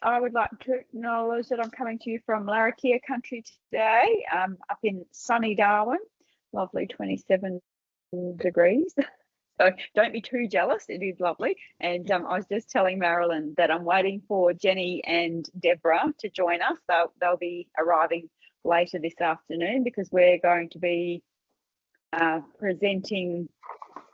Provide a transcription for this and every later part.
I would like to acknowledge that I'm coming to you from Larrakia country today, up in sunny Darwin, lovely 27 degrees. So don't be too jealous, it is lovely. And I was just telling Marilyn that I'm waiting for Jenny and Deborah to join us. They'll be arriving later this afternoon because we're going to be presenting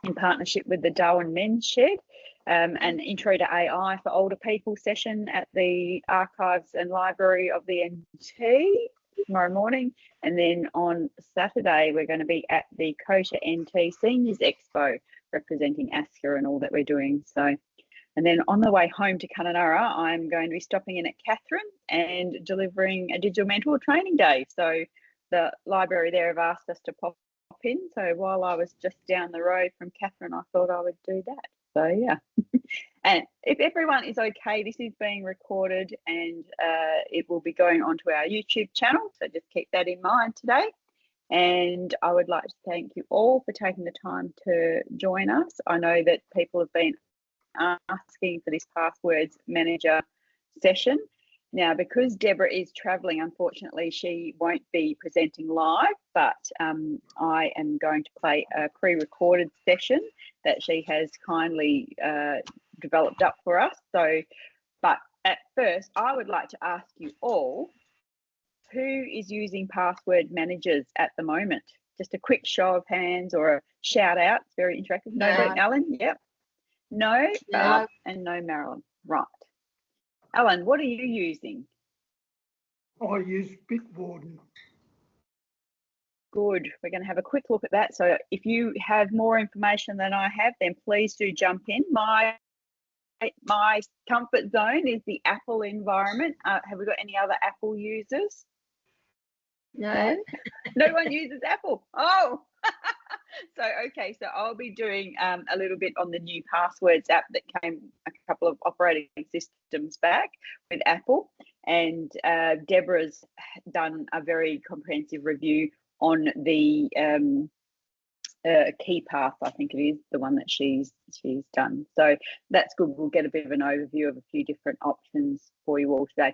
in partnership with the Darwin Men's Shed, an Intro to AI for Older People session at the Archives and Library of the NT tomorrow morning. And then on Saturday, we're going to be at the Kosher NT Seniors Expo representing ASCCA and all that we're doing. So, and then on the way home to Kununurra, I'm going to be stopping in at Catherine and delivering a digital mentor training day. So the library there have asked us to pop in. So while I was just down the road from Catherine, I thought I would do that. So yeah. And if everyone is okay, this is being recorded and it will be going onto our YouTube channel. So just keep that in mind today. And I would like to thank you all for taking the time to join us. I know that people have been asking for this passwords manager session. Now, because Deborah is travelling, unfortunately, she won't be presenting live, but I am going to play a pre-recorded session that she has kindly developed up for us. So, but at first, I would like to ask you all, who is using password managers at the moment? Just a quick show of hands or a shout out. It's very interactive. No, Alan? Yep. No, and no, Marilyn. Right. Alan, what are you using? I use Bitwarden. Good. We're going to have a quick look at that. So if you have more information than I have, then please do jump in. My comfort zone is the Apple environment. Have we got any other Apple users? No. No one uses Apple. Oh. So, okay, so I'll be doing a little bit on the new passwords app that came a couple of operating systems back with Apple. And Deborah's done a very comprehensive review on the key path, I think it is, the one that she's done. So that's good. We'll get a bit of an overview of a few different options for you all today.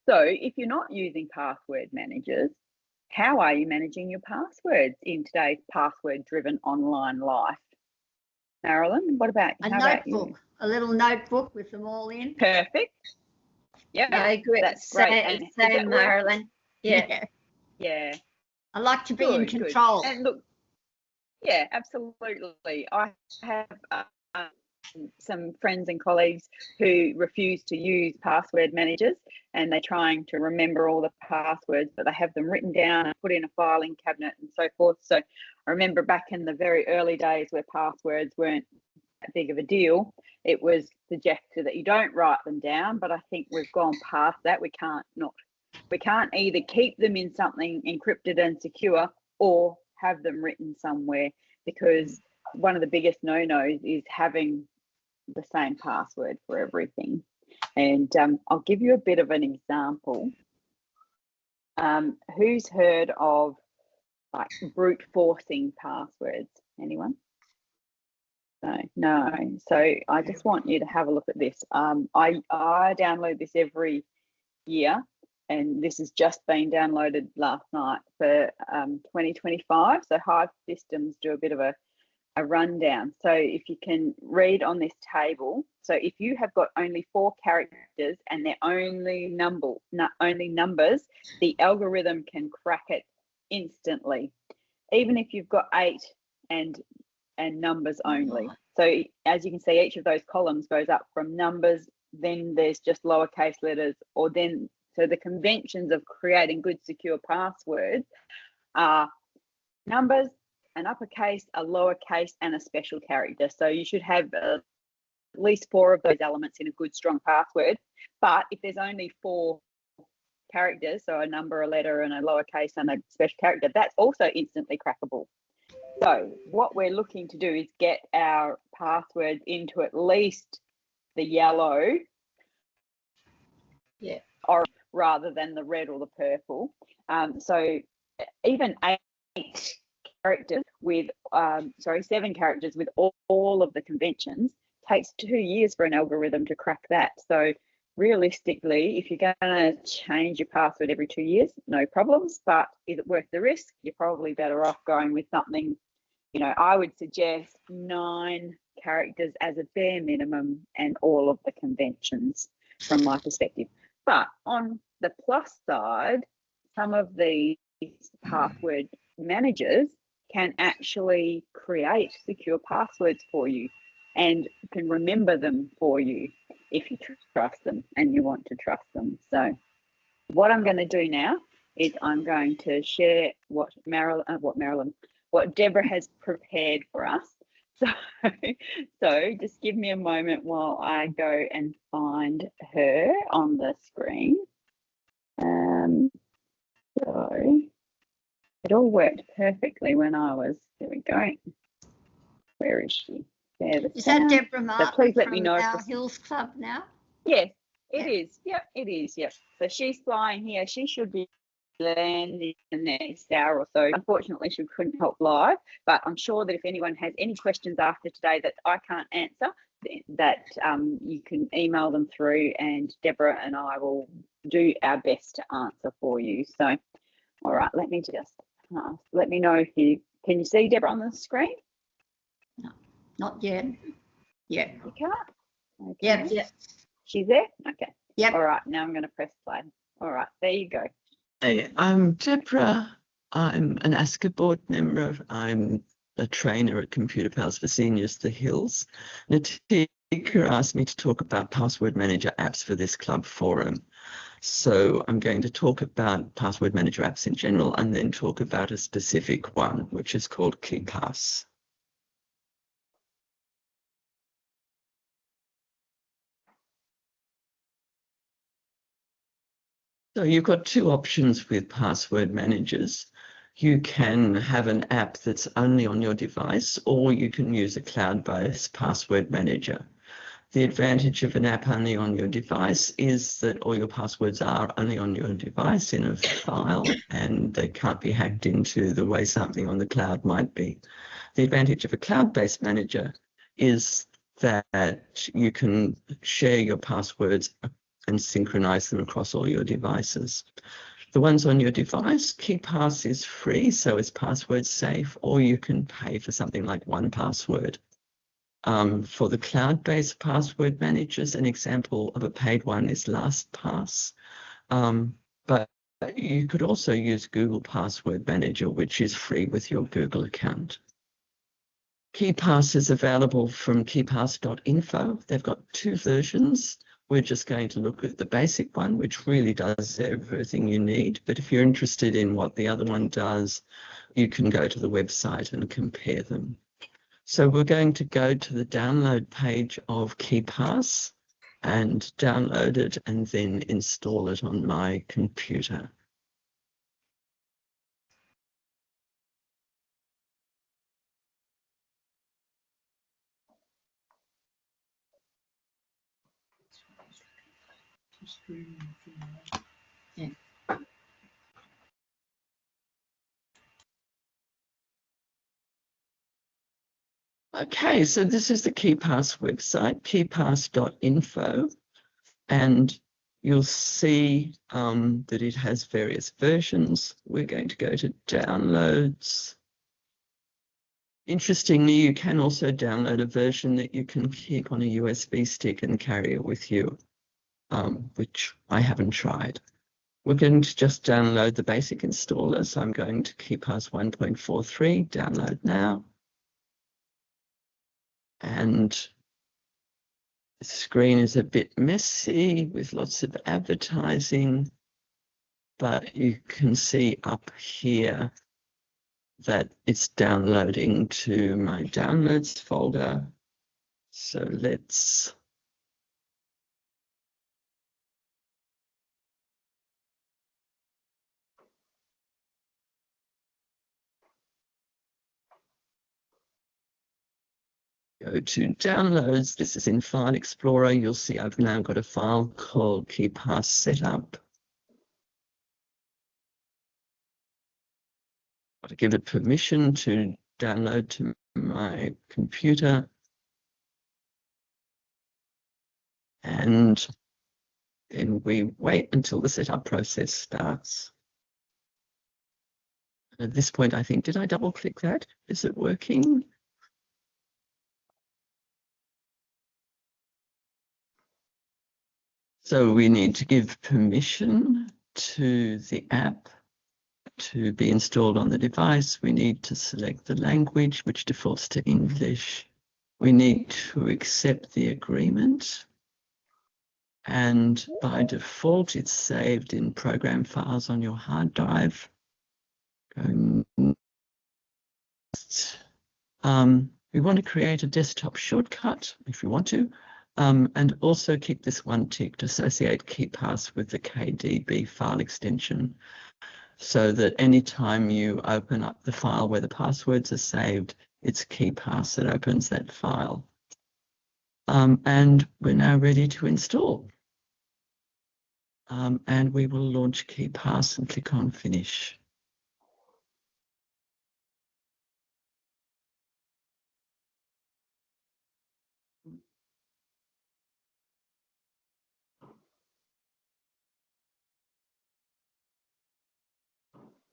So if you're not using password managers, how are you managing your passwords in today's password-driven online life? Marilyn, what about you? A little notebook with them all in. Perfect. Yeah, I agree. That's great. Same, Marilyn. Yeah. Yeah. I like to be in control. And look, yeah, absolutely. I have some friends and colleagues who refuse to use password managers, and they're trying to remember all the passwords, but they have them written down and put in a filing cabinet and so forth. So I remember back in the very early days where passwords weren't that big of a deal, it was suggested that you don't write them down, but I think we've gone past that. We can't either keep them in something encrypted and secure or have them written somewhere, because one of the biggest no-nos is having the same password for everything. And I'll give you a bit of an example. Who's heard of like brute forcing passwords? Anyone? No. So I just want you to have a look at this. I download this every year, and this has just been downloaded last night for 2025. So Hive Systems do a bit of a rundown. So if you can read on this table, so if you have got only 4 characters and they're only numbers, the algorithm can crack it instantly, even if you've got 8 and numbers only. So as you can see, each of those columns goes up from numbers, then there's just lowercase letters, or then, so the conventions of creating good secure passwords are numbers, an uppercase, a lowercase, and a special character. So you should have at least 4 of those elements in a good, strong password. But if there's only 4 characters, so a number, a letter, and a lowercase, and a special character, that's also instantly crackable. So what we're looking to do is get our passwords into at least the yellow, orange, rather than the red or the purple. So even 8 characters with 7 characters with all of the conventions takes 2 years for an algorithm to crack that. So realistically, if you're going to change your password every 2 years, no problems. But is it worth the risk? You're probably better off going with something, you know, I would suggest 9 characters as a bare minimum and all of the conventions from my perspective. But on the plus side, some of these password managers can actually create secure passwords for you and can remember them for you if you trust them and you want to trust them. So what I'm going to do now is I'm going to share what Deborah has prepared for us. So just give me a moment while I go and find her on the screen. So it all worked perfectly when I was, there we go. Where is she? There, Is that Deborah Martin so please let me know our Hills Club now? Yes, it is. Yep, it is. Yep. So she's flying here. She should be landing in the next hour or so. Unfortunately, she couldn't help live, but I'm sure that if anyone has any questions after today that I can't answer, that you can email them through, and Deborah and I will do our best to answer for you. So, all right, let me just let me know if you can see Deborah on the screen. No, not yet. Yeah. You can't. Okay. Yep. She's there. Okay. Yep. All right. Now I'm going to press play. All right. There you go. Hey, I'm Deborah. I'm an ASCCA board member. I'm a trainer at Computer Powers for Seniors, The Hills. Natika asked me to talk about password manager apps for this club forum. So I'm going to talk about password manager apps in general and then talk about a specific one, which is called KeePass. So you've got 2 options with password managers. You can have an app that's only on your device, or you can use a cloud-based password manager. The advantage of an app only on your device is that all your passwords are only on your device in a file, and they can't be hacked into the way something on the cloud might be. The advantage of a cloud-based manager is that you can share your passwords and synchronize them across all your devices. The ones on your device, KeePass is free, so it's password safe, or you can pay for something like 1Password. For the cloud-based password managers, an example of a paid one is LastPass, but you could also use Google Password Manager, which is free with your Google account. KeePass is available from keepass.info. They've got 2 versions. We're just going to look at the basic one, which really does everything you need. But if you're interested in what the other one does, you can go to the website and compare them. So we're going to go to the download page of KeePass and download it and then install it on my computer. Yeah. Okay, so this is the KeePass website, keepass.info, and you'll see that it has various versions. We're going to go to downloads. Interestingly, you can also download a version that you can keep on a USB stick and carry it with you, which I haven't tried. We're going to just download the basic installer. So I'm going to KeePass 1.43, download now. And the screen is a bit messy with lots of advertising, but you can see up here that it's downloading to my downloads folder. So let's go to downloads. This is in File Explorer. You'll see I've now got a file called KeePass Setup. Got to give it permission to download to my computer. And Then we wait until the setup process starts. At this point, I think, did I double click that? Is it working? So we need to give permission to the app to be installed on the device. We need to select the language, which defaults to English. We need to accept the agreement. And by default, it's saved in program files on your hard drive. We want to create a desktop shortcut if you want to, and also keep this one ticked, associate KeePass with the KDB file extension, so that anytime you open up the file where the passwords are saved, it's KeePass that opens that file. And we're now ready to install. And we will launch KeePass and click on Finish.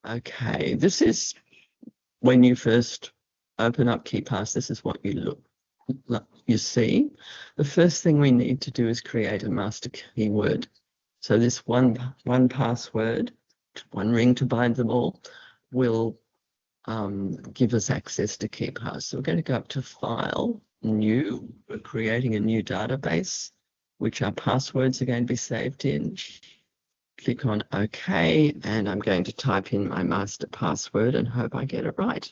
Okay, this is when you first open up KeePass, this is what you see. The first thing we need to do is create a master keyword. So this one password, one ring to bind them all, will give us access to KeePass. So we're going to go up to File, New. We're creating a new database, which our passwords are going to be saved in. Click on OK, and I'm going to type in my master password and hope I get it right.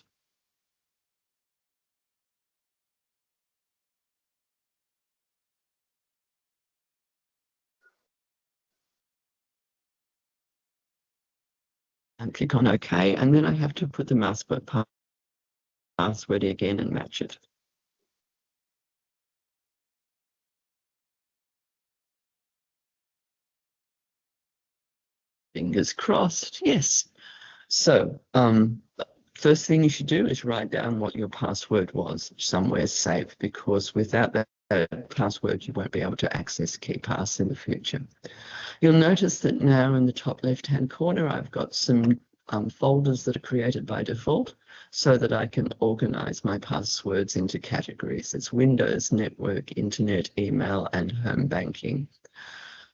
And click on OK, and then I have to put the master password again and match it. Fingers crossed, yes. So first thing you should do is write down what your password was somewhere safe, because without that password, you won't be able to access KeePass in the future. You'll notice that now in the top left-hand corner, I've got some folders that are created by default so that I can organize my passwords into categories. It's Windows, Network, Internet, Email, and Home Banking.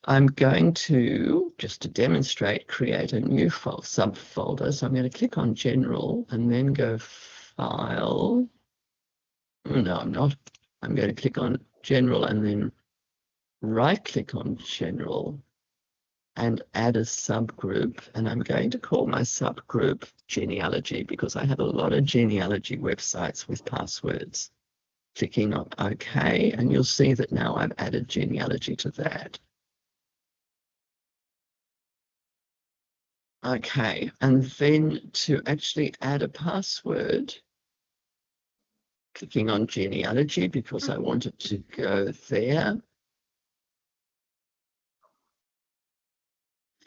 I'm going to, just to demonstrate, create a new subfolder. So I'm going to click on General and then go File. No, I'm not. I'm going to click on General and then right-click on General and add a subgroup. And I'm going to call my subgroup Genealogy, because I have a lot of genealogy websites with passwords. Clicking on OK, and you'll see that now I've added genealogy to that. Okay, and then to actually add a password, clicking on genealogy because I want it to go there.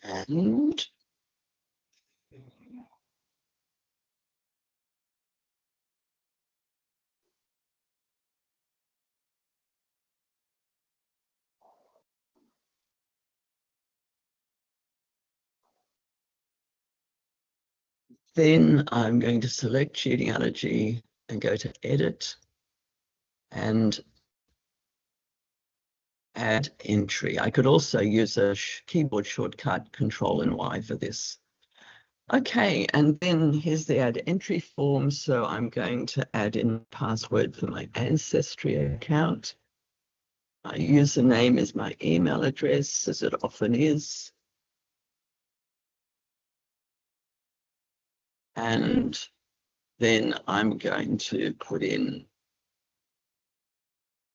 And then I'm going to select genealogy and go to Edit and add entry. I could also use a keyboard shortcut, Control and Y for this. Okay, and then here's the add entry form. So I'm going to add in password for my Ancestry account. My username is my email address, as it often is. And then I'm going to put in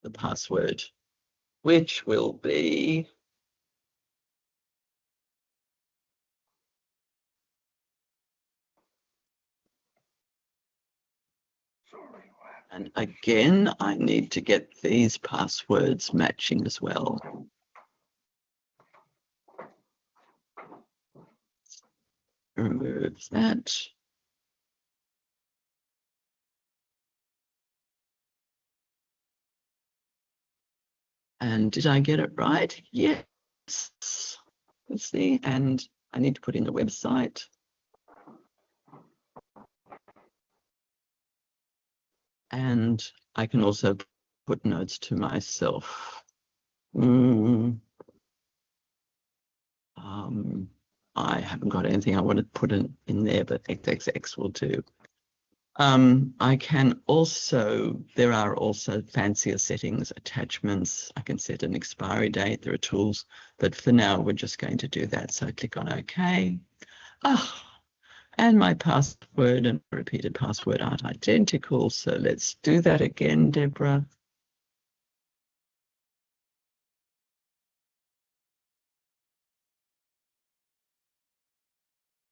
the password, which will be and again, I need to get these passwords matching as well. Remove that. And did I get it right? Yes. let's see, and I need to put in the website. And I can also put notes to myself. I haven't got anything I want to put in there, but XXX will do. I can also, there are also fancier settings, attachments. I can set an expiry date. There are tools, but for now, we're just going to do that. So click on OK. And my password and repeated password aren't identical. So let's do that again, Deborah.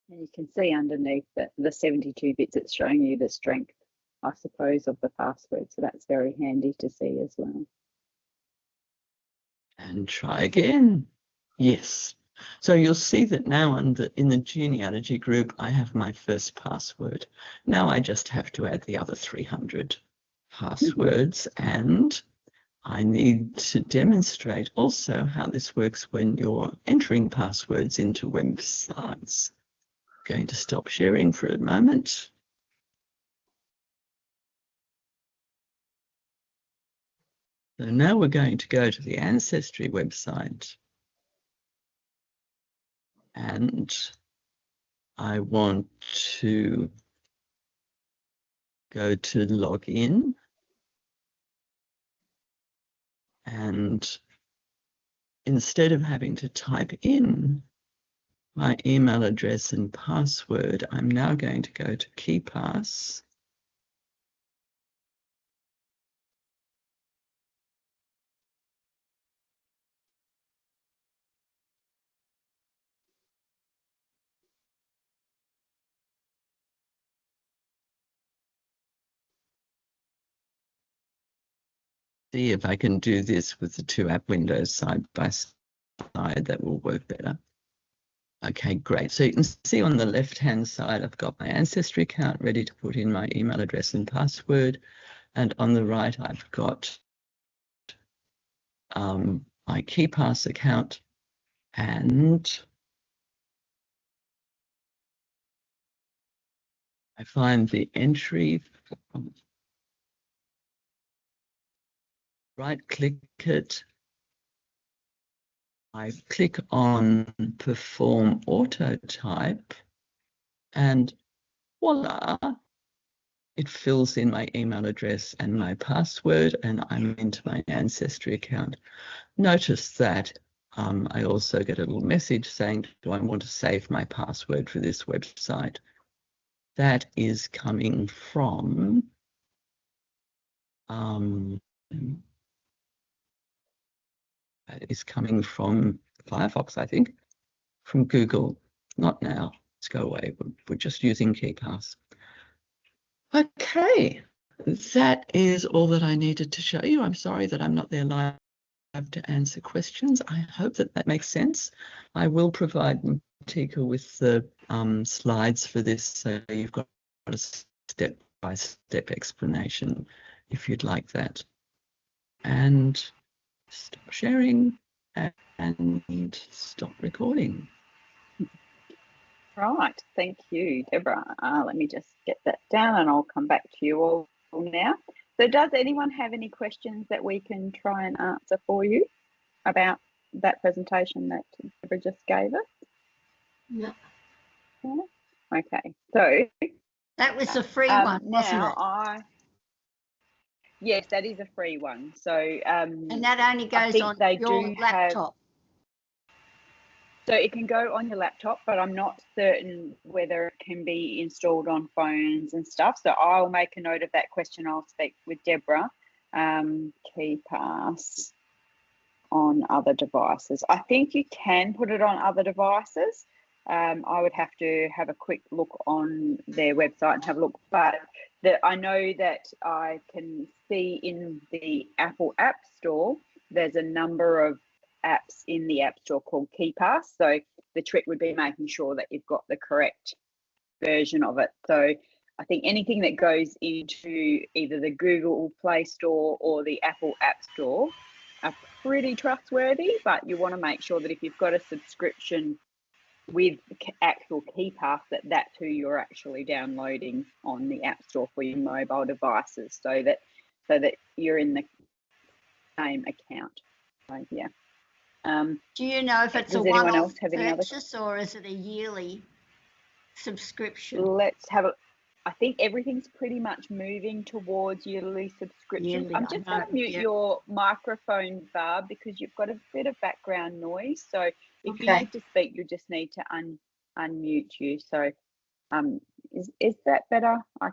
And you can see underneath the 72 bits, it's showing you the strength, I suppose, of the password. So that's very handy to see as well. And try again. Yes. So you'll see that now in the genealogy group, I have my first password. Now I just have to add the other 300 passwords, and I need to demonstrate also how this works when you're entering passwords into websites. I'm going to stop sharing for a moment. So now we're going to go to the Ancestry website. And I want to go to login. And instead of having to type in my email address and password, I'm now going to go to KeePass. See if I can do this with the two app windows side by side. That will work better. Okay, great. So you can see on the left-hand side, I've got my Ancestry account ready to put in my email address and password. And on the right, I've got my KeePass account, and I find the entry, right-click it. I click on Perform Auto Type, and voila, it fills in my email address and my password, and I'm into my Ancestry account. Notice that I also get a little message saying, do I want to save my password for this website? That is coming from Firefox, I think, from Google. Not now. Let's go away. We're just using KeePass. Okay, that is all that I needed to show you. I'm sorry that I'm not there live to answer questions. I hope that that makes sense. I will provide Tika with the slides for this, so you've got a step-by-step explanation if you'd like that. And stop sharing and stop recording. Right, thank you, Deborah. Let me just get that down and I'll come back to you all now. So does anyone have any questions that we can try and answer for you about that presentation that Deborah just gave us? No. Okay, so That was a free one, wasn't it? Yes, that is a free one. So And that only goes on your laptop. So it can go on your laptop, but I'm not certain whether it can be installed on phones and stuff. So I'll make a note of that question. I'll speak with Deborah. KeePass on other devices. I think you can put it on other devices. I would have to have a quick look on their website and have a look, but I know that I can see in the Apple App Store, there's a number of apps in the App Store called KeePass. So the trick would be making sure that you've got the correct version of it. So I think anything that goes into either the Google Play Store or the Apple App Store are pretty trustworthy, but you want to make sure that if you've got a subscription with actual KeyPass, that's who you're actually downloading on the App Store for your mobile devices, so that you're in the same account. So yeah. Do you know if it's a one-off purchase or is it a yearly subscription? Let's have a. I think everything's pretty much moving towards yearly subscriptions. I'm just going to mute your microphone, Barb, because you've got a bit of background noise. So if you need to speak, you just need to unmute you. So is that better? I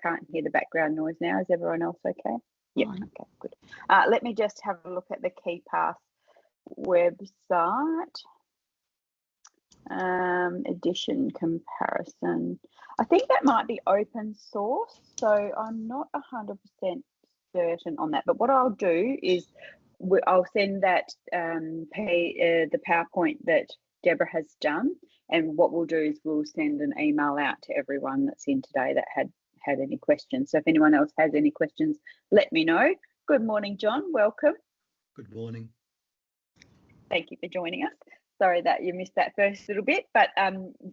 can't hear the background noise now. Is everyone else okay? Yeah. Okay, good. Let me just have a look at the KeyPass website. Edition comparison. I think that might be open source, so I'm not 100% certain on that. But what I'll do is I'll send that the PowerPoint that Deborah has done, and what we'll do is we'll send an email out to everyone that's in today that had any questions. So if anyone else has any questions, let me know. Good morning, John. Welcome. Good morning. Thank you for joining us. Sorry that you missed that first little bit, but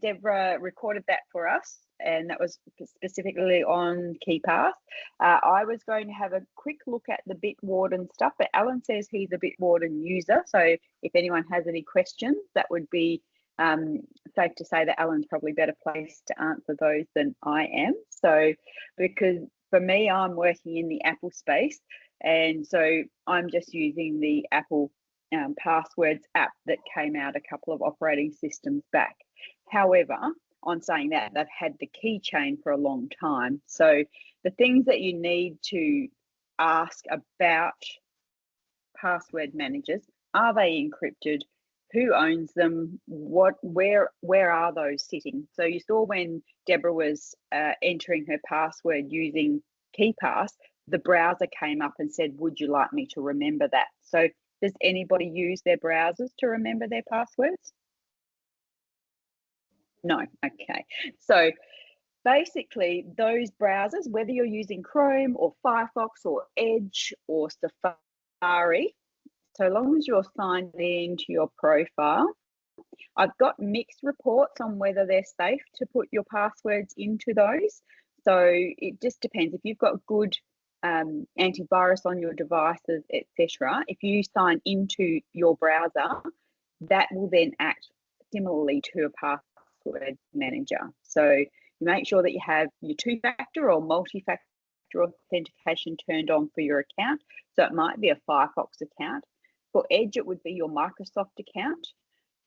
Deborah recorded that for us, and that was specifically on KeyPass. I was going to have a quick look at the Bitwarden stuff, but Alan says he's a Bitwarden user, so if anyone has any questions, that would be safe to say that Alan's probably better placed to answer those than I am. So, because for me, I'm working in the Apple space, and so I'm just using the Apple passwords app that came out a couple of operating systems back. However, on saying that, they've had the keychain for a long time. So the things that you need to ask about password managers, are they encrypted? Who owns them? Where are those sitting? So you saw when Deborah was entering her password using KeyPass, the browser came up and said, would you like me to remember that? So does anybody use their browsers to remember their passwords? No, okay. So basically those browsers, whether you're using Chrome or Firefox or Edge or Safari, so long as you're signed into your profile, I've got mixed reports on whether they're safe to put your passwords into those. So it just depends. If you've got good antivirus on your devices, etc., if you sign into your browser, that will then act similarly to a password manager. So you make sure that you have your two-factor or multi-factor authentication turned on for your account. So it might be a Firefox account. For Edge, it would be your Microsoft account.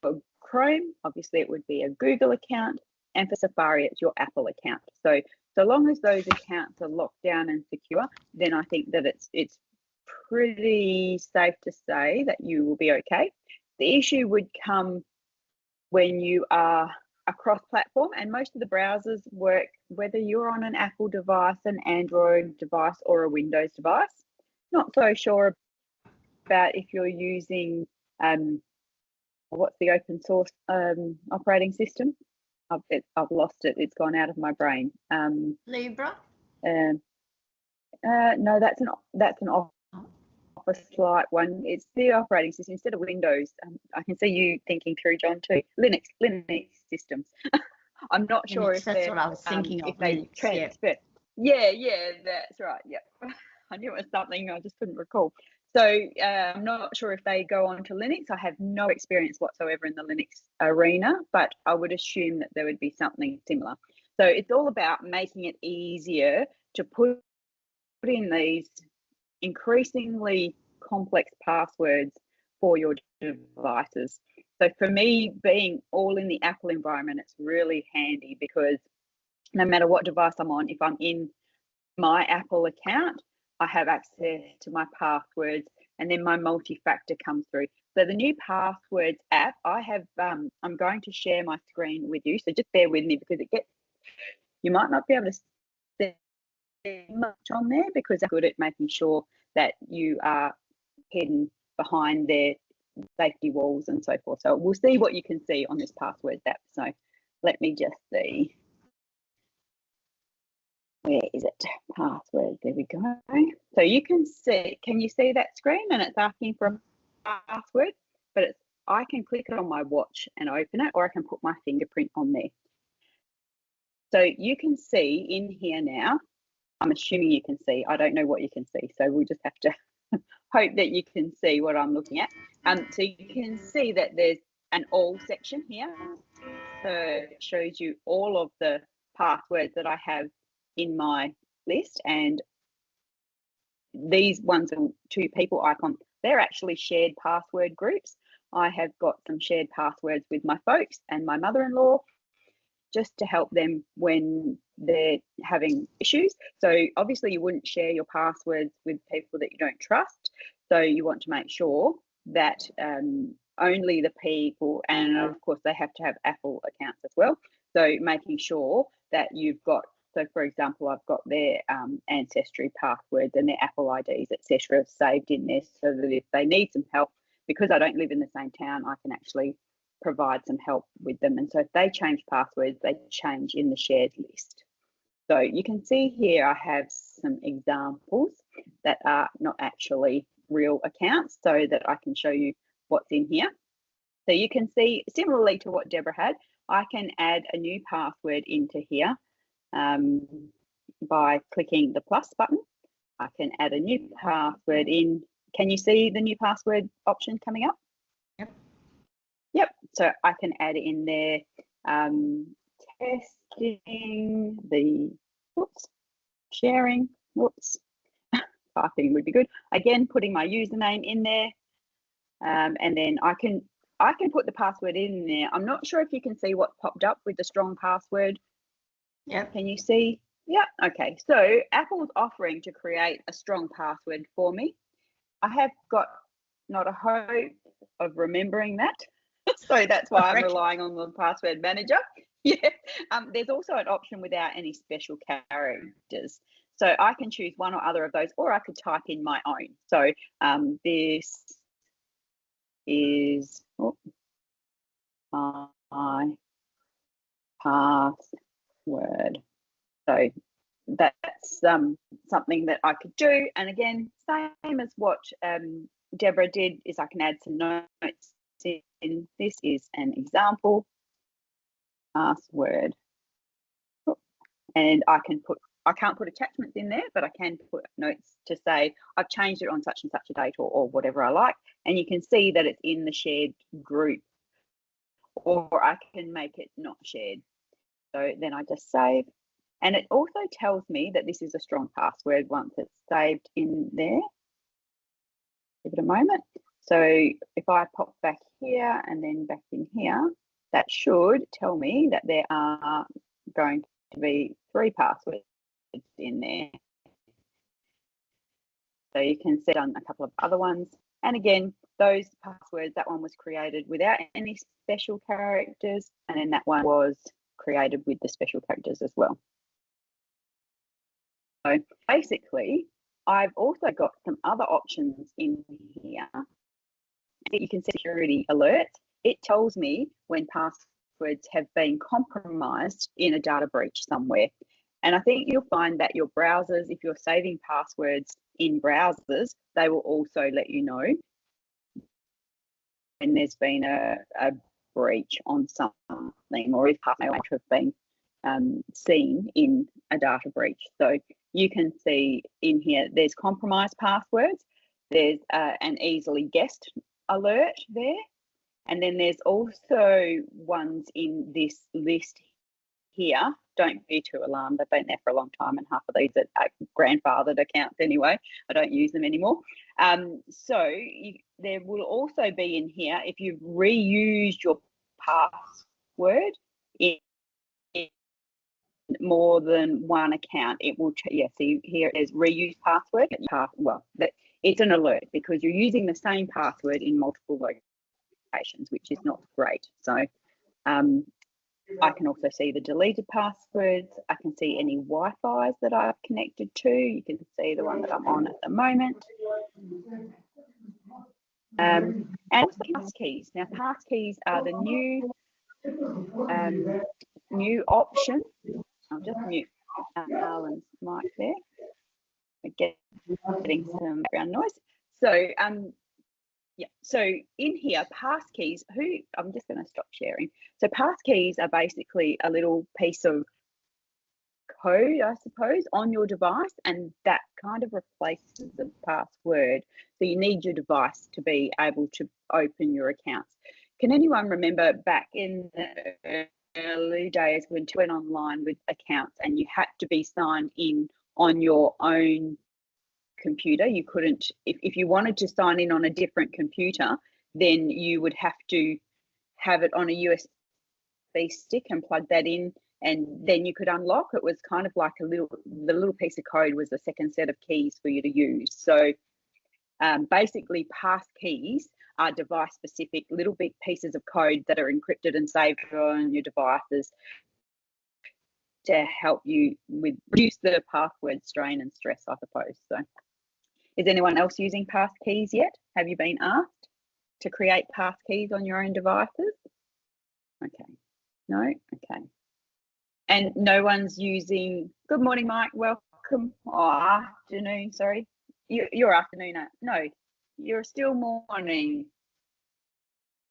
For Chrome, obviously it would be a Google account, and for Safari, it's your Apple account. So long as those accounts are locked down and secure, then I think that it's pretty safe to say that you will be okay. The issue would come when you are across platform, and most of the browsers work whether you're on an Apple device, an Android device, or a Windows device. Not so sure about if you're using what's the open source operating system. I've lost it. It's gone out of my brain. Libra. No, that's an Office Lite one. It's the operating system instead of Windows. I can see you thinking through, John, too. Linux systems. I'm not sure if that's what I was thinking of. If they transfer. Yeah, that's right. Yeah, I knew it was something. I just couldn't recall. So I'm not sure if they go on to Linux. I have no experience whatsoever in the Linux arena, but I would assume that there would be something similar. So it's all about making it easier to put in these increasingly complex passwords for your devices. So for me, being all in the Apple environment, it's really handy because no matter what device I'm on, if I'm in my Apple account, I have access to my passwords, and then my multi-factor comes through. So the new passwords app, I'm going to share my screen with you. So just bear with me because you might not be able to see much on there because they're good at making sure that you are hidden behind their safety walls and so forth. So we'll see what you can see on this passwords app. So let me just see. where is it? Password, there we go. So you can see, can you see that screen? And it's asking for a password, but I can click it on my watch and open it, or I can put my fingerprint on there. So you can see in here now, I'm assuming you can see, I don't know what you can see, so we'll just have to hope that you can see what I'm looking at. So you can see that there's an all section here. So it shows you all of the passwords that I have in my list, and these ones are 2 people icons. They're actually shared password groups. I have got some shared passwords with my folks and my mother-in-law, just to help them when they're having issues. So obviously you wouldn't share your passwords with people that you don't trust. So you want to make sure that only the people, and of course they have to have Apple accounts as well. So making sure that you've got, so for example, I've got their ancestry passwords and their Apple IDs, etc., saved in there, so that if they need some help, because I don't live in the same town, I can actually provide some help with them. And so if they change passwords, they change in the shared list. So you can see here I have some examples that are not actually real accounts, so that I can show you what's in here. So you can see, similarly to what Deborah had, I can add a new password into here by clicking the plus button. I can add a new password in. Can you see the new password option coming up? Yep, so I can add in there, testing, sharing, typing would be good. Again, putting my username in there, and then I can put the password in there. I'm not sure if you can see what popped up with the strong password. Yeah. Can you see? Yeah, okay. So Apple's offering to create a strong password for me. I have got not a hope of remembering that. So that's why I'm relying on the password manager. Yeah. There's also an option without any special characters. So I can choose one or other of those, or I could type in my own. So this is my password. So that's something that I could do. And again, same as what Deborah did, is I can add some notes in. This is an example password, and I can't put attachments in there, but I can put notes to say I've changed it on such and such a date, or whatever I like. And you can see that it's in the shared group, or I can make it not shared. So then I just save, and it also tells me that this is a strong password once it's saved in there. Give it a moment. So if I pop back here and then back in here, that should tell me that there are going to be 3 passwords in there. So you can set on a couple of other ones. And again, those passwords, that one was created without any special characters, and then that one was created with the special characters as well. So basically, I've also got some other options in here. You can see security alerts. It tells me when passwords have been compromised in a data breach somewhere. And I think you'll find that your browsers, if you're saving passwords in browsers, they will also let you know when there's been a breach on something, or if passwords have been seen in a data breach. So you can see in here, there's compromised passwords, there's an easily guessed alert there, and then there's also ones in this list here. Don't be too alarmed, they've been there for a long time, and half of these are grandfathered accounts anyway. I don't use them anymore. There will also be in here, if you've reused your password in more than one account, it will, see here it is reuse password. Well, it's an alert because you're using the same password in multiple locations, which is not great. So I can also see the deleted passwords. I can see any Wi-Fi's that I've connected to. You can see the one that I'm on at the moment. And also passkeys. Now, passkeys are the new option. I'll just mute Alan's mic there. We're getting some background noise. So yeah, so in here, pass keys, I'm just going to stop sharing. So pass keys are basically a little piece of code, I suppose, on your device, and that kind of replaces the password. So you need your device to be able to open your accounts. Can anyone remember back in the early days when you went online with accounts and you had to be signed in on your own computer? You couldn't, if you wanted to sign in on a different computer, then you would have to have it on a USB stick and plug that in, and then you could unlock. It was kind of like the little piece of code was the second set of keys for you to use. So basically pass keys are device specific little big pieces of code that are encrypted and saved on your devices to help you with reduce the password strain and stress, I suppose. So is anyone else using pass keys yet? Have you been asked to create pass keys on your own devices? Okay, no, okay. And no one's using, good morning, Mike, welcome. Oh, afternoon, sorry. You're afternoon, no, you're still morning.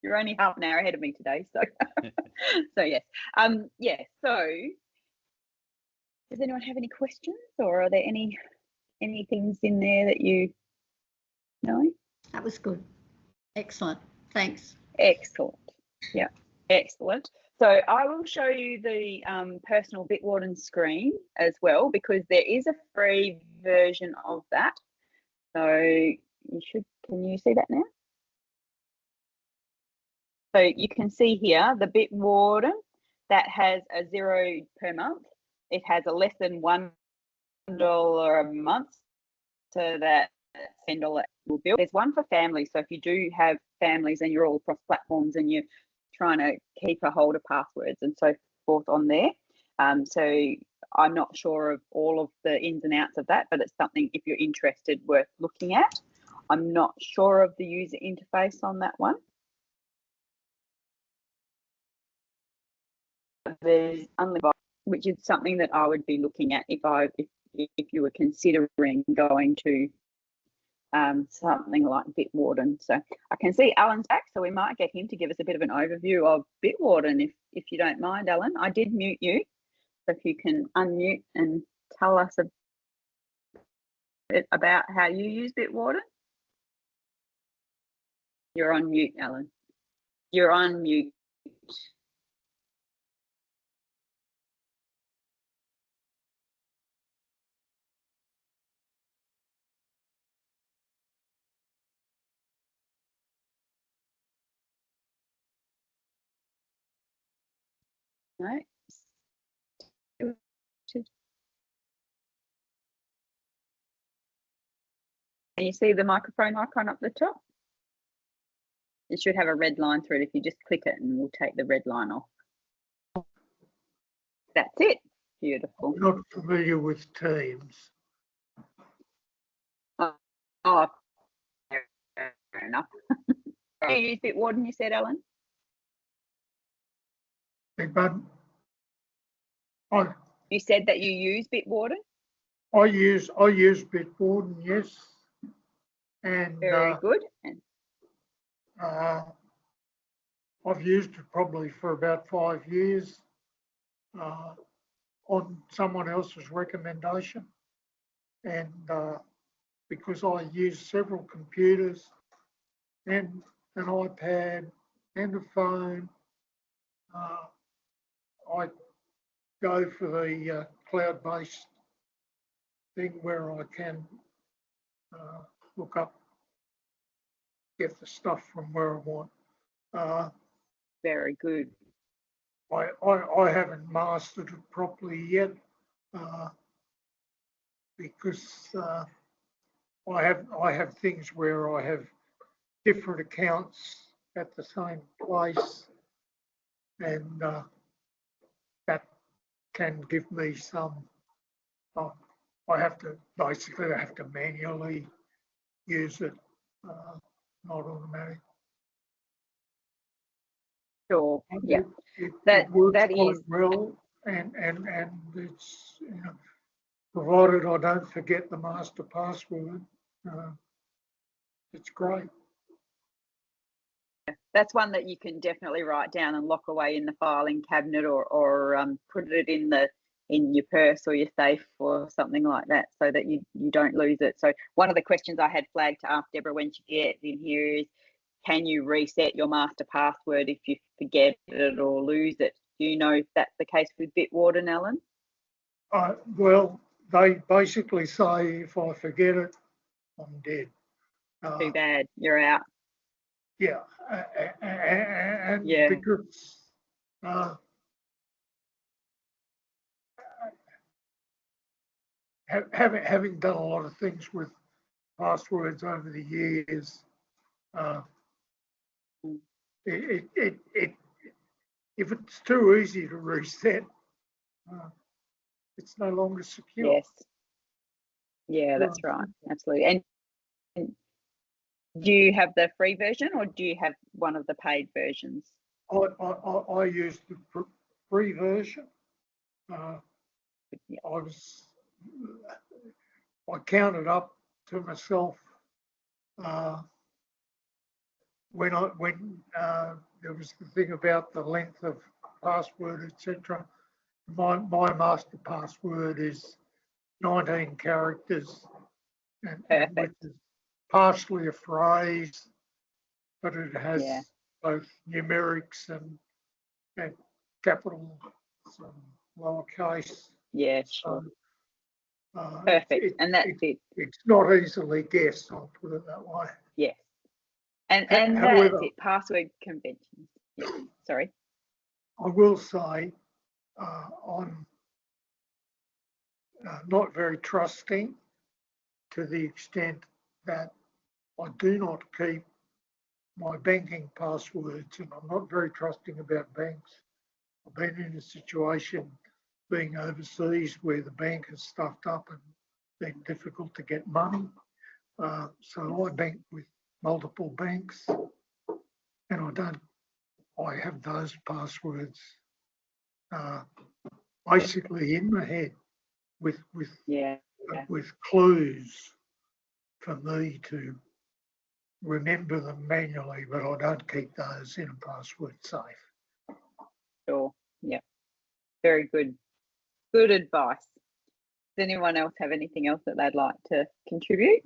You're only half an hour ahead of me today, so so yes. Yeah, so does anyone have any questions, or are there any things in there that you know? That was good. Excellent. Thanks. Excellent. Yeah, excellent. So I will show you the personal Bitwarden screen as well, because there is a free version of that. So you should, can you see that now? So you can see here the Bitwarden that has a $0 per month. It has a less than $1 a month, so that $10 will bill. There's one for families. So if you do have families and you're all across platforms and you're trying to keep a hold of passwords and so forth on there. So I'm not sure of all of the ins and outs of that, but it's something, if you're interested, worth looking at. I'm not sure of the user interface on that one. There's unlimited, which is something that I would be looking at if you were considering going to something like Bitwarden. So I can see Alan's back, so we might get him to give us a bit of an overview of Bitwarden, if you don't mind, Alan. I did mute you, so if you can unmute and tell us a bit about how you use Bitwarden. You're on mute, Alan. You're on mute. No. Can you see the microphone icon up the top? It should have a red line through it. If you just click it, and we'll take the red line off. That's it. Beautiful. I'm not familiar with Teams. Oh, fair enough. You use Bitwarden, you said, Alan? But You said that you use Bitwarden? I use Bitwarden, yes. And very good. I've used it probably for about 5 years on someone else's recommendation. And because I use several computers and an iPad and a phone, I go for the cloud-based thing where I can look up, get the stuff from where I want. Very good. I haven't mastered it properly yet because I have things where I have different accounts at the same place, and that can give me some. I have to manually use it, not automatic. Sure. Yeah. It works that quite is well, and it's provided I don't forget the master password. It's great. That's one that you can definitely write down and lock away in the filing cabinet, or put it in your purse or your safe or something like that, so that you don't lose it. So one of the questions I had flagged to ask Deborah when she gets in here is, can you reset your master password if you forget it or lose it? Do you know if that's the case with Bitwarden, Alan? Well, they basically say if I forget it, I'm dead. Too bad, you're out. Yeah, and Yeah. because having done a lot of things with passwords over the years, if it's too easy to reset, it's no longer secure. Yes. Yeah, that's right. Absolutely. And do you have the free version, or do you have one of the paid versions? I used the free version. Yeah. I counted up to myself when there was the thing about the length of password, etc. My master password is 19 characters, and which is partially a phrase, but it has both numerics and capitals and lowercase. Yeah, sure. So, perfect. And that's it. It's not easily guessed, I'll put it that way. Yes. And however, that's it. Password conventions. Yeah. Sorry. I will say I'm not very trusting, to the extent that I do not keep my banking passwords, and I'm not very trusting about banks. I've been in a situation being overseas where the bank has stuffed up and been difficult to get money. So I bank with multiple banks, and I have those passwords basically in my head with clues for me to remember them manually, but I don't keep those in a password safe. Sure. Yeah. Very good. Good advice. Does anyone else have anything else that they'd like to contribute?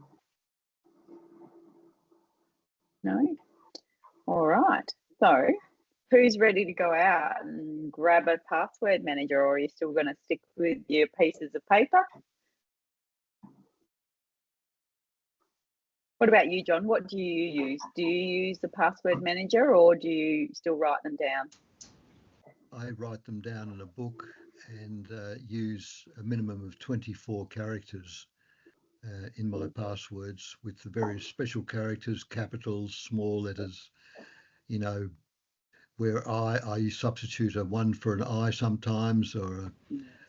No? All right. So who's ready to go out and grab a password manager, or are you still going to stick with your pieces of paper? What about you, John? What do you use? Do you use the password manager, or do you still write them down? I write them down in a book and use a minimum of 24 characters in my passwords, with the various special characters, capitals, small letters, you know, where I substitute a 1 for an I sometimes, or a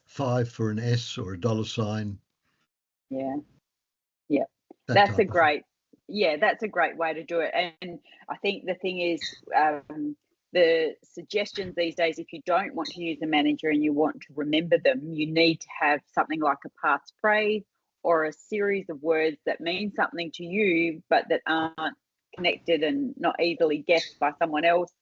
5 for an S, or a $sign. Yeah. Yeah. That's a great way to do it. And I think the thing is, the suggestions these days, if you don't want to use a manager and you want to remember them, you need to have something like a passphrase or a series of words that mean something to you, but that aren't connected and not easily guessed by someone else.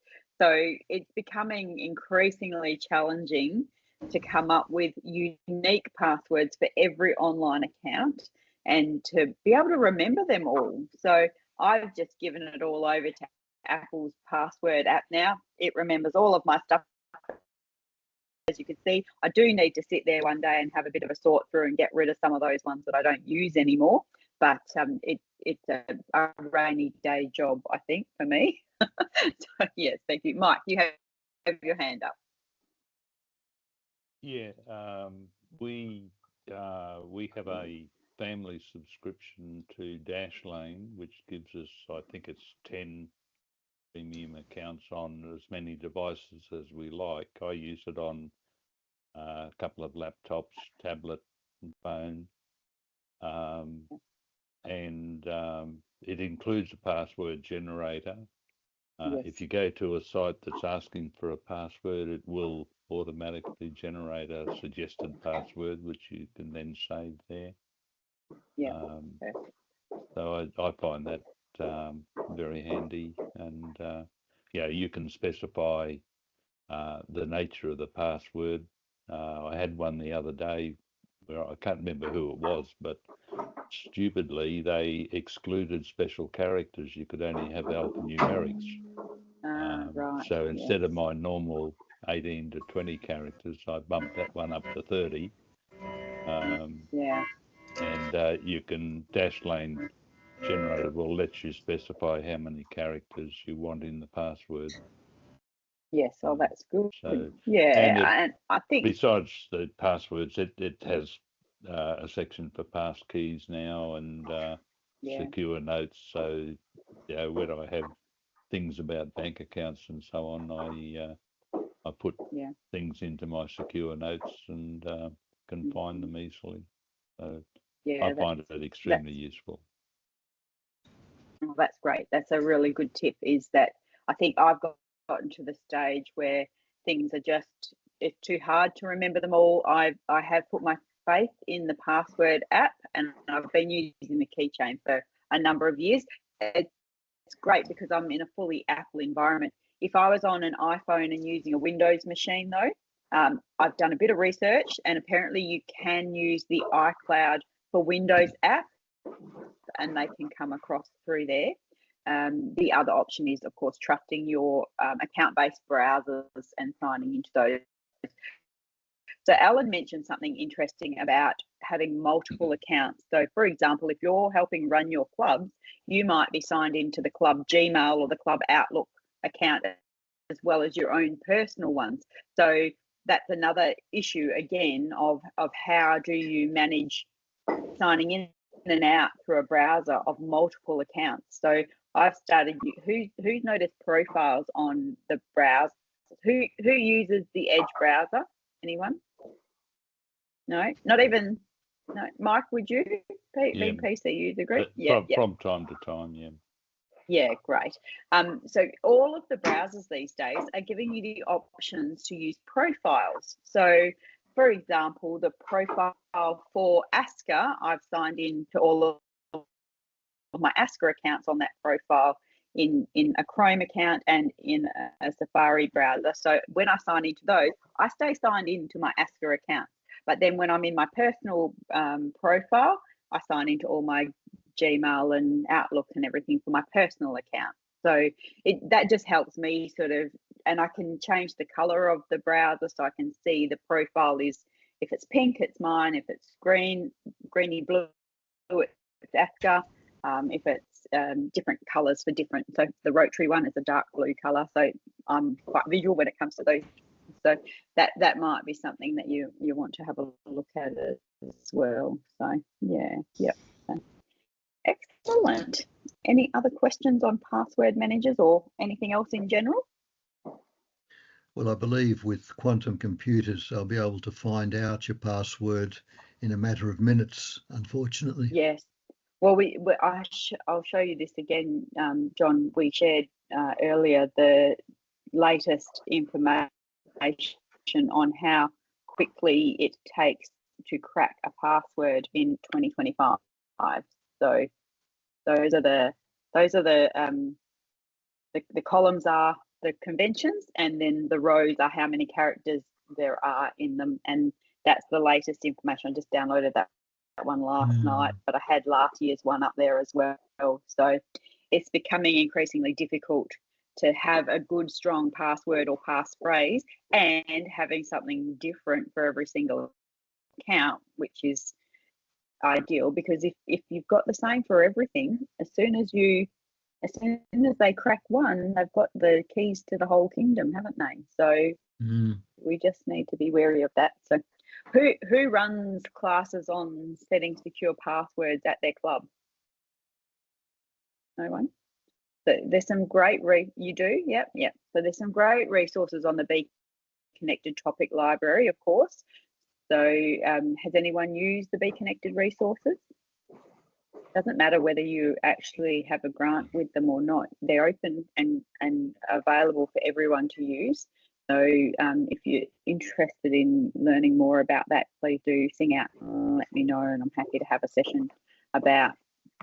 So it's becoming increasingly challenging to come up with unique passwords for every online account and to be able to remember them all. So I've just given it all over to Apple's password app now. It remembers all of my stuff. As you can see, I do need to sit there one day and have a bit of a sort through and get rid of some of those ones that I don't use anymore. But it's a rainy day job, I think, for me. So, yes, thank you. Mike, you have your hand up. Yeah, we have a family subscription to Dashlane, which gives us, I think it's 10 premium accounts on as many devices as we like. I use it on a couple of laptops, tablet, and phone, and it includes a password generator. Yes. If you go to a site that's asking for a password, it will automatically generate a suggested password, which you can then save there. Yeah. So I find that very handy, and yeah, you can specify the nature of the password. I had one the other day where I can't remember who it was, but stupidly they excluded special characters. You could only have alphanumerics. Right. So instead of my normal 18 to 20 characters, I bumped that one up to 30. Yeah. And you can Dashlane generator will let you specify how many characters you want in the password. Yes. Oh, that's good. So, yeah, and I think besides the passwords, it has a section for pass keys now, and secure notes. So, yeah, when I have things about bank accounts and so on, I put things into my secure notes and can find them easily. So I find it extremely useful. Oh, that's great. That's a really good tip. Is that I think I've gotten to the stage where things are just, it's too hard to remember them all. I have put my faith in the password app, and I've been using the keychain for a number of years. It's great because I'm in a fully Apple environment. If I was on an iPhone and using a Windows machine though, I've done a bit of research, and apparently you can use the iCloud for Windows app, and they can come across through there. The other option is, of course, trusting your account-based browsers and signing into those. So Alan mentioned something interesting about having multiple accounts. So, for example, if you're helping run your clubs, you might be signed into the club Gmail or the club Outlook account as well as your own personal ones. So that's another issue again of how do you manage signing in and out through a browser of multiple accounts. So I've started. Who's noticed profiles on the browser? Who uses the Edge browser? Anyone? No, not even. No, Mike, would you? Being PC user group. From time to time, yeah. Yeah, great. So all of the browsers these days are giving you the options to use profiles. So, for example, the profile for ASCCA, I've signed in to all of my ASCCA accounts on that profile in a Chrome account and in a Safari browser. So when I sign into those, I stay signed into my ASCCA account. But then when I'm in my personal profile, I sign into all my Gmail and Outlook and everything for my personal account. So that just helps me sort of, and I can change the color of the browser so I can see the profile is, if it's pink, it's mine. If it's greeny blue, it's ASCCA. If it's different colors for different, so the Rotary one is a dark blue color. So I'm quite visual when it comes to those. So that might be something that you want to have a look at as well. So yeah. Excellent. Any other questions on password managers or anything else in general? Well, I believe with quantum computers, I'll be able to find out your password in a matter of minutes, unfortunately. Yes. Well, I'll show you this again, John. We shared earlier the latest information on how quickly it takes to crack a password in 2025. So those are the columns are the conventions, and then the rows are how many characters there are in them, and that's the latest information. I just downloaded that one last night, but I had last year's one up there as well. So it's becoming increasingly difficult to have a good, strong password or passphrase and having something different for every single account, which is ideal, because if you've got the same for everything, as soon as they crack one, they've got the keys to the whole kingdom, haven't they? So we just need to be wary of that. So who runs classes on setting secure passwords at their club? No one? So there's some great you do? Yep. So there's some great resources on the Be Connected topic library, of course. So has anyone used the Be Connected resources? doesn't matter whether you actually have a grant with them or not. They're open and available for everyone to use. So if you're interested in learning more about that, please do sing out and let me know, and I'm happy to have a session about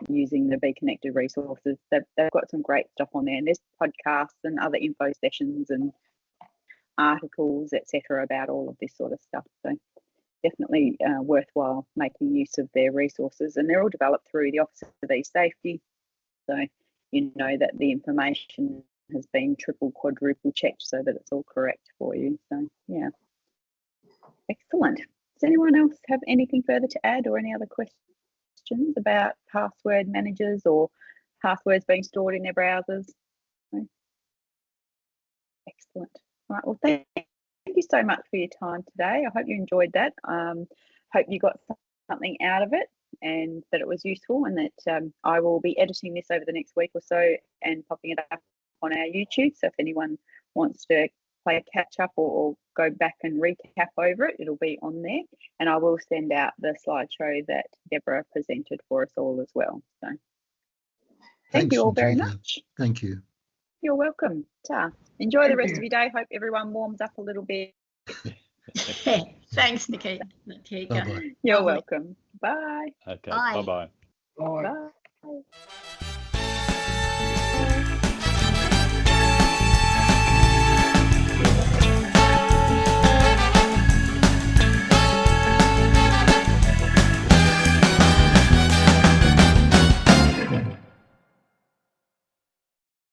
using the Be Connected resources. They've got some great stuff on there, and there's podcasts and other info sessions and articles, etc., about all of this sort of stuff. So definitely worthwhile making use of their resources, and they're all developed through the Office of E-Safety, so you know that the information has been triple, quadruple checked so that it's all correct for you. So yeah, excellent. Does anyone else have anything further to add, or any other questions about password managers or passwords being stored in their browsers? No? Excellent. All right, well, thank you so much for your time today. I hope you enjoyed that. Hope you got something out of it and that it was useful, and that I will be editing this over the next week or so and popping it up on our YouTube. So if anyone wants to play catch up or go back and recap over it, it'll be on there. And I will send out the slideshow that Deborah presented for us all as well. So thank you all very much. Thank you. You're welcome. Enjoy the rest of your day. Hope everyone warms up a little bit. Thanks, Nikita. Bye-bye. You're welcome. Bye. Okay. Bye. Bye-bye. Bye. Bye.